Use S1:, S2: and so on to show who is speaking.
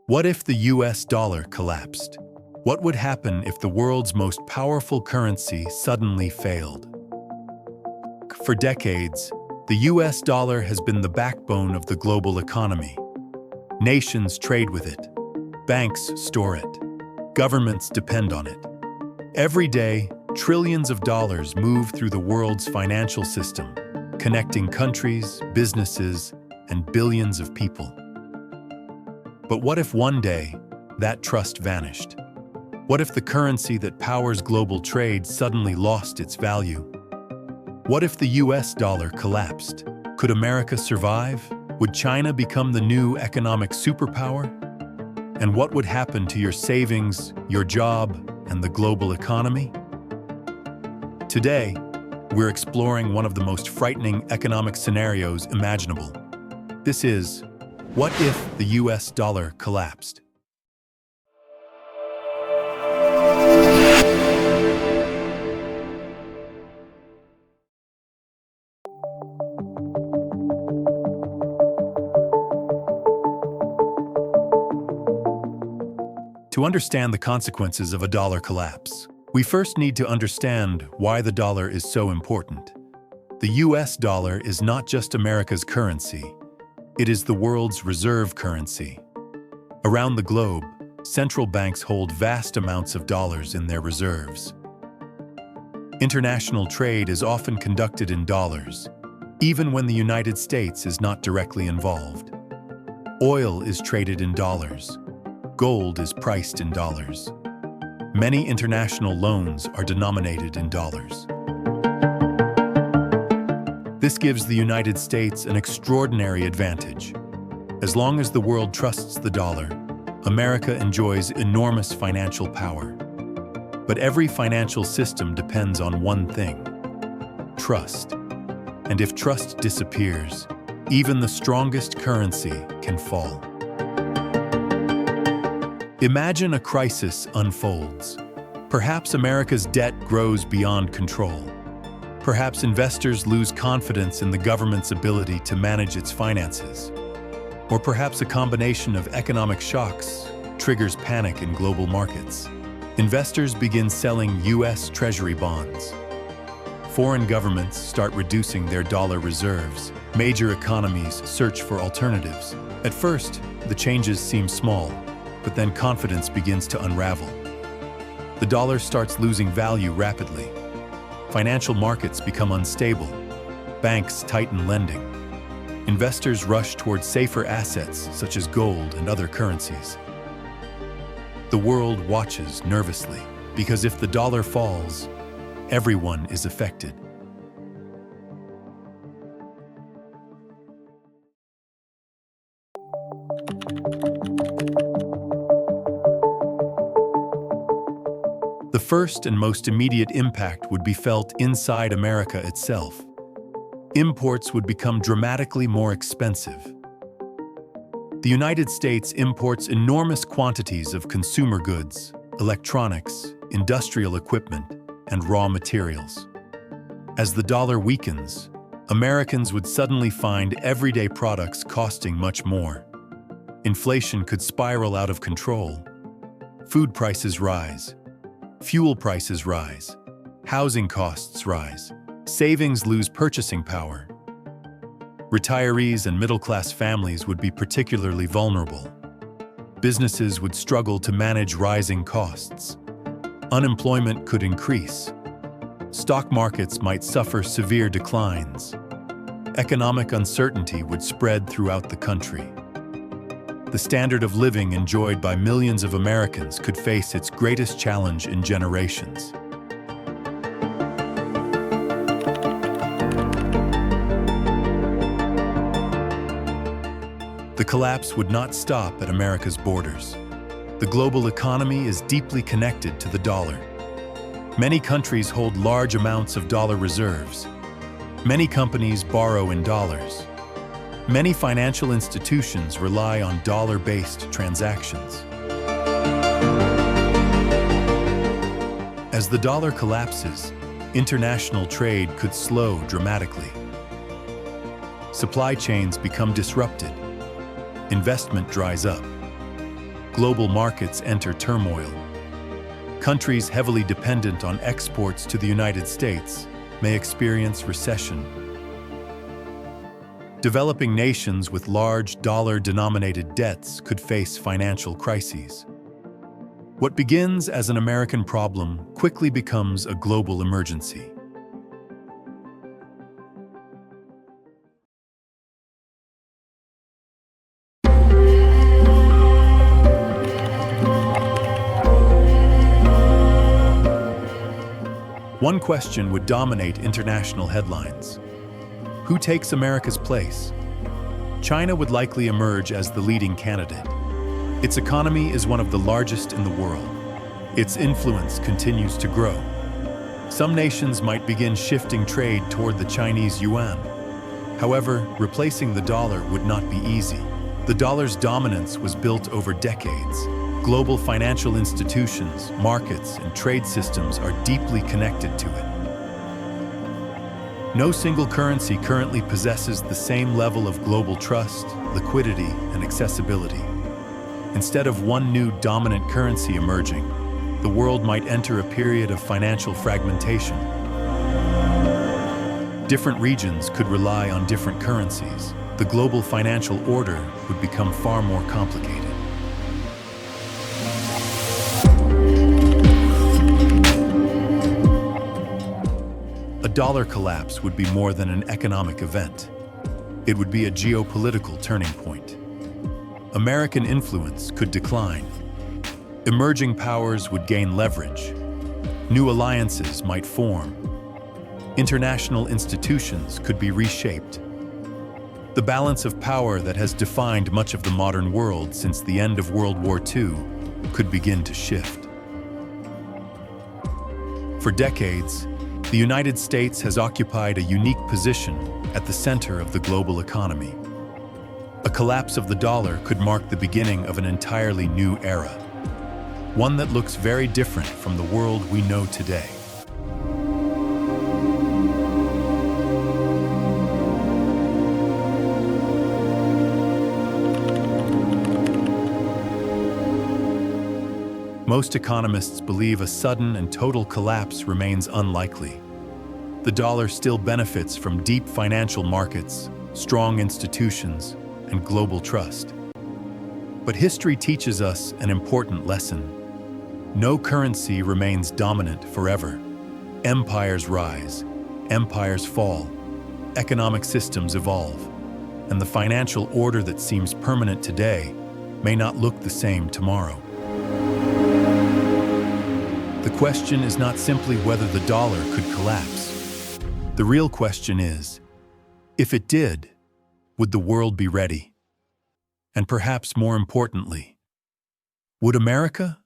S1: What if the US dollar collapsed? What would happen if the world's most powerful currency suddenly failed? For decades, the US dollar has been the backbone of the global economy. Nations trade with it. Banks store it. Governments depend on it. Every day, trillions of dollars move through the world's financial system, connecting countries, businesses, and billions of people. But what if one day, that trust vanished? What if the currency that powers global trade suddenly lost its value? What if the US dollar collapsed? Could America survive? Would China become the new economic superpower? And what would happen to your savings, your job, and the global economy? Today, we're exploring one of the most frightening economic scenarios imaginable. This is, what if the US dollar collapsed? To understand the consequences of a dollar collapse, we first need to understand why the dollar is so important. The US dollar is not just America's currency. It is the world's reserve currency. Around the globe, central banks hold vast amounts of dollars in their reserves. International trade is often conducted in dollars, even when the United States is not directly involved. Oil is traded in dollars. Gold is priced in dollars. Many international loans are denominated in dollars. This gives the United States an extraordinary advantage. As long as the world trusts the dollar, America enjoys enormous financial power. But every financial system depends on one thing: trust. And if trust disappears, even the strongest currency can fall. Imagine a crisis unfolds. Perhaps America's debt grows beyond control. Perhaps investors lose confidence in the government's ability to manage its finances. Or perhaps a combination of economic shocks triggers panic in global markets. Investors begin selling US Treasury bonds. Foreign governments start reducing their dollar reserves. Major economies search for alternatives. At first, the changes seem small, but then confidence begins to unravel. The dollar starts losing value rapidly. Financial markets become unstable. Banks tighten lending. Investors rush toward safer assets such as gold and other currencies. The world watches nervously, because if the dollar falls, everyone is affected. The first and most immediate impact would be felt inside America itself. Imports would become dramatically more expensive. The United States imports enormous quantities of consumer goods, electronics, industrial equipment, and raw materials. As the dollar weakens, Americans would suddenly find everyday products costing much more. Inflation could spiral out of control. Food prices rise. Fuel prices rise. Housing costs rise. Savings lose purchasing power. Retirees and middle-class families would be particularly vulnerable. Businesses would struggle to manage rising costs. Unemployment could increase. Stock markets might suffer severe declines. Economic uncertainty would spread throughout the country. The standard of living enjoyed by millions of Americans could face its greatest challenge in generations. The collapse would not stop at America's borders. The global economy is deeply connected to the dollar. Many countries hold large amounts of dollar reserves. Many companies borrow in dollars. Many financial institutions rely on dollar-based transactions. As the dollar collapses, international trade could slow dramatically. Supply chains become disrupted. Investment dries up. global markets enter turmoil. Countries heavily dependent on exports to the United States may experience recession. Developing nations with large dollar-denominated debts could face financial crises. What begins as an American problem quickly becomes a global emergency. One question would dominate international headlines. Who takes America's place? China would likely emerge as the leading candidate. Its economy is one of the largest in the world. Its influence continues to grow. Some nations might begin shifting trade toward the Chinese yuan. However, replacing the dollar would not be easy. The dollar's dominance was built over decades. Global financial institutions, markets, and trade systems are deeply connected to it. No single currency currently possesses the same level of global trust, liquidity, and accessibility. Instead of one new dominant currency emerging, the world might enter a period of financial fragmentation. Different regions could rely on different currencies. The global financial order would become far more complicated. A dollar collapse would be more than an economic event. It would be a geopolitical turning point. American influence could decline. Emerging powers would gain leverage. New alliances might form. International institutions could be reshaped. The balance of power that has defined much of the modern world since the end of World War II could begin to shift. For decades, the United States has occupied a unique position at the center of the global economy. A collapse of the dollar could mark the beginning of an entirely new era, one that looks very different from the world we know today. Most economists believe a sudden and total collapse remains unlikely. The dollar still benefits from deep financial markets, strong institutions, and global trust. But history teaches us an important lesson. No currency remains dominant forever. Empires rise, empires fall, economic systems evolve, and the financial order that seems permanent today may not look the same tomorrow. The question is not simply whether the dollar could collapse. The real question is, if it did, would the world be ready? And perhaps more importantly, would America